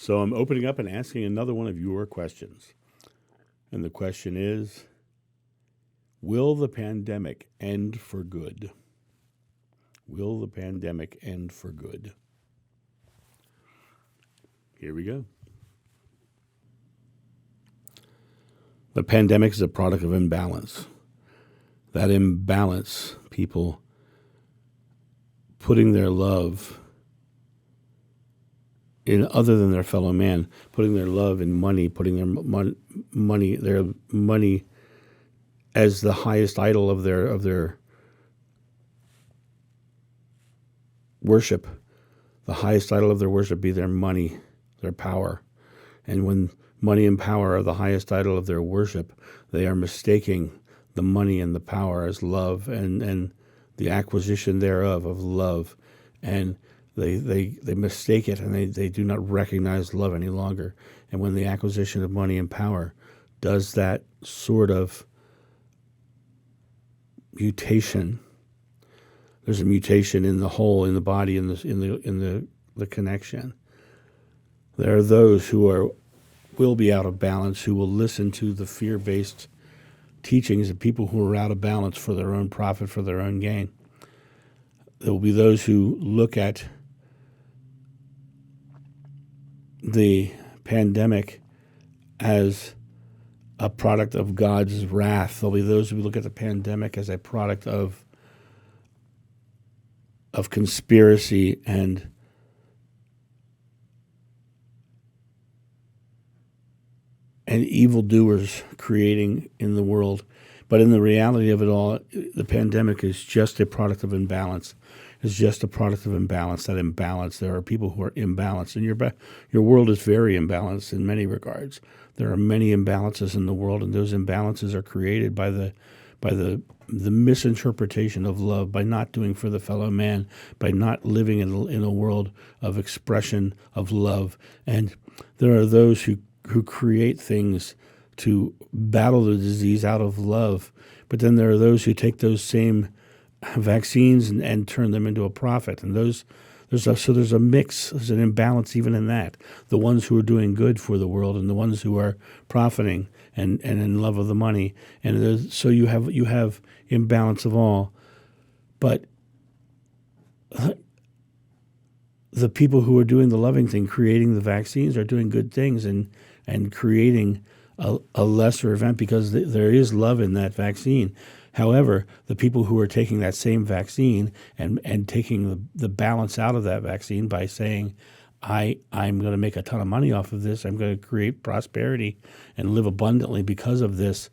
So I'm opening up and asking another one of your questions. And the question is, will the pandemic end for good? Will the pandemic end for good? Here we go. The pandemic is a product of imbalance. That imbalance, people putting their love in other than their fellow man, putting their love in money, putting their money as the highest idol of their worship. The highest idol of their worship be their money, their power. And when money and power are the highest idol of their worship, they are mistaking the money and the power as love and the acquisition thereof of love. And they mistake it, and they do not recognize love any longer. And when the acquisition of money and power does that sort of mutation, there's a mutation in the whole, in the body, in the connection. There are those who will be out of balance, who will listen to the fear-based teachings of people who are out of balance for their own profit, for their own gain. There will be those who look at the pandemic as a product of God's wrath. There'll be those who look at the pandemic as a product of conspiracy and evildoers creating in the world. But in the reality of it all, the pandemic is just a product of imbalance. It's just a product of imbalance. That imbalance, there are people who are imbalanced, and your world is very imbalanced in many regards. There are many imbalances in the world, and those imbalances are created by the misinterpretation of love, by not doing for the fellow man, by not living in a world of expression of love. And there are those who create things to battle the disease out of love, but then there are those who take those same vaccines and turn them into a profit. And there's a mix, there's an imbalance even in that. The ones who are doing good for the world and the ones who are profiting and in love of the money. And so you have imbalance of all. But the people who are doing the loving thing, creating the vaccines, are doing good things and creating a lesser event, because there is love in that vaccine. However, the people who are taking that same vaccine and taking the balance out of that vaccine by saying, I'm going to make a ton of money off of this, I'm going to create prosperity and live abundantly because of this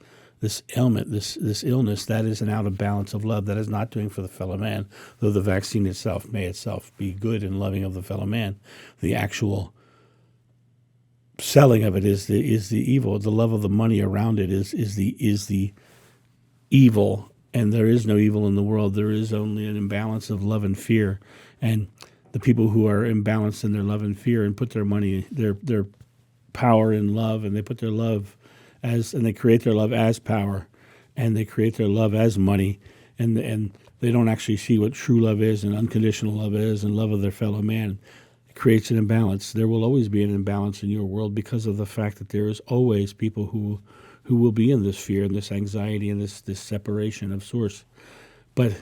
ailment, this illness, that is an out of balance of love. That is not doing for the fellow man, though the vaccine itself may itself be good and loving of the fellow man. The actual selling of it is the evil. The love of the money around it is the evil, and there is no evil in the world. There is only an imbalance of love and fear. And the people who are imbalanced in their love and fear and put their money, their power in love, and they put their love and they create their love as power, and they create their love as money, and they don't actually see what true love is and unconditional love is and love of their fellow man. It creates an imbalance. There will always be an imbalance in your world because of the fact that there is always people who will be in this fear and this anxiety and this separation of source. But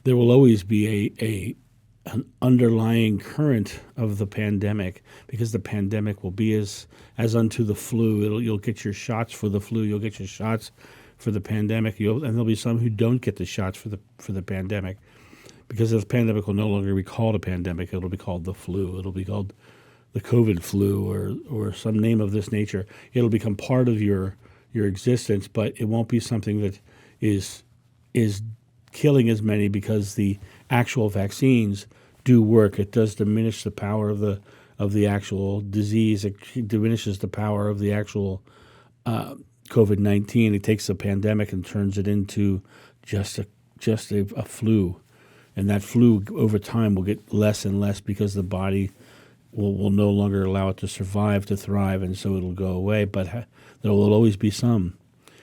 there will always be an underlying current of the pandemic, because the pandemic will be as unto the flu. You'll get your shots for the flu. You'll get your shots for the pandemic. And there'll be some who don't get the shots for the pandemic, because the pandemic will no longer be called a pandemic. It'll be called the flu. It'll be called the COVID flu or some name of this nature. It'll become part of your existence, but it won't be something that is killing as many, because the actual vaccines do work. It does diminish the power of the actual disease. It diminishes the power of the actual COVID-19. It takes the pandemic and turns it into just a flu, and that flu over time will get less and less, because the body will no longer allow it to survive, to thrive, and so it'll go away. But there will always be some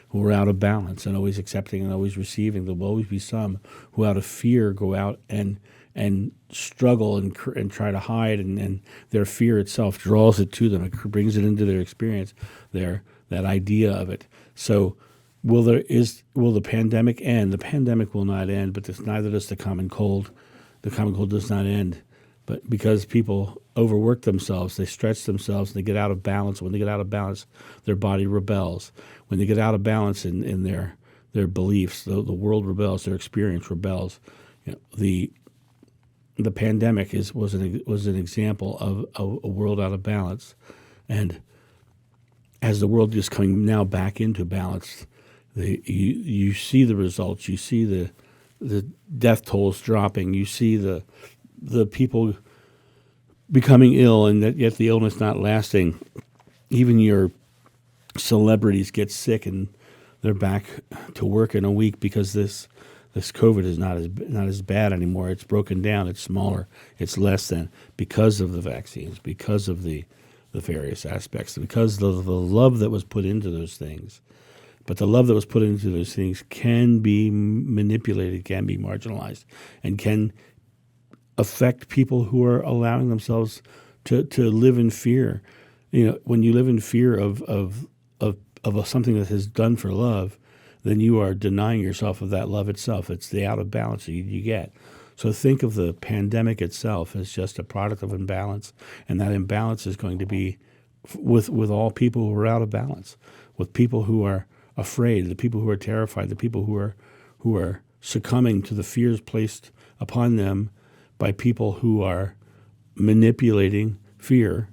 who are out of balance and always accepting and always receiving. There will always be some who, out of fear, go out and and struggle and try to hide, and their fear itself draws it to them. It brings it into their experience, that idea of it. So will the pandemic end? The pandemic will not end, but neither does the common cold. The common cold does not end. But because people overwork themselves, they stretch themselves, and they get out of balance. When they get out of balance, their body rebels. When they get out of balance in their beliefs, the world rebels, their experience rebels. The pandemic was an example of a world out of balance, and as the world is coming now back into balance, you see the results. You see the death tolls dropping. You see the people becoming ill, and yet the illness not lasting. Even your celebrities get sick, and they're back to work in a week because this COVID is not as bad anymore. It's broken down. It's smaller. It's less than, because of the vaccines, because of the various aspects, because of the love that was put into those things. But the love that was put into those things can be manipulated, can be marginalized, and can affect people who are allowing themselves to live in fear. When you live in fear of something that is done for love, then you are denying yourself of that love itself. It's the out of balance that you get. So think of the pandemic itself as just a product of imbalance, and that imbalance is going to be with all people who are out of balance, with people who are afraid, the people who are terrified, the people who are succumbing to the fears placed upon them by people who are manipulating fear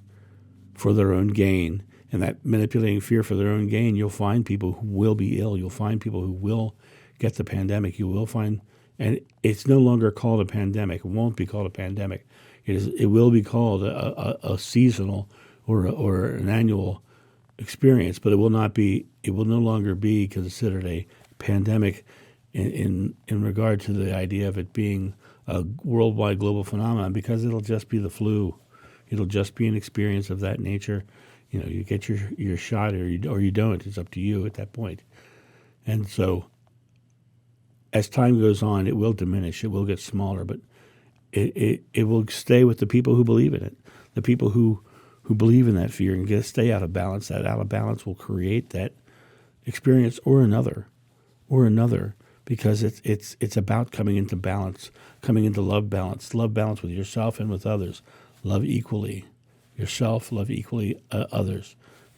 for their own gain. And that manipulating fear for their own gain, you'll find people who will be ill. You'll find people who will get the pandemic. You will find, and it's no longer called a pandemic. It won't be called a pandemic. It will be called a seasonal or an annual experience, but it will not be. It will no longer be considered a pandemic in regard to the idea of it being a worldwide global phenomenon, because it'll just be the flu. It'll just be an experience of that nature. You get your shot or you don't. It's up to you at that point. And so as time goes on, it will diminish. It will get smaller, but it will stay with the people who believe in it, the people who believe in that fear and stay out of balance. That out of balance will create that experience or another, because it's about coming into balance, coming into love balance with yourself and with others. Love equally yourself, love equally others.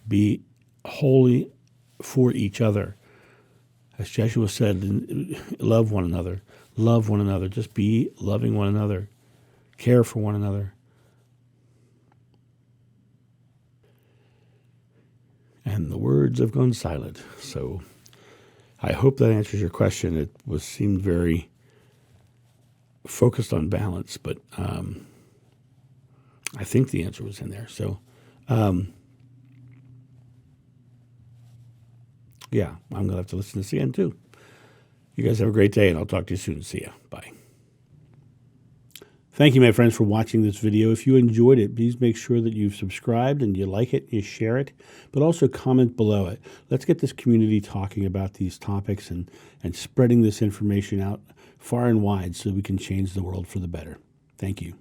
Be holy for each other. As Joshua said, love one another. Love one another. Just be loving one another. Care for one another. And the words have gone silent. So I hope that answers your question. It seemed very focused on balance, but I think the answer was in there. So, yeah, I'm going to have to listen to this again, too. You guys have a great day, and I'll talk to you soon. See ya. Bye. Thank you, my friends, for watching this video. If you enjoyed it, please make sure that you've subscribed and you like it, you share it, but also comment below it. Let's get this community talking about these topics and spreading this information out far and wide so we can change the world for the better. Thank you.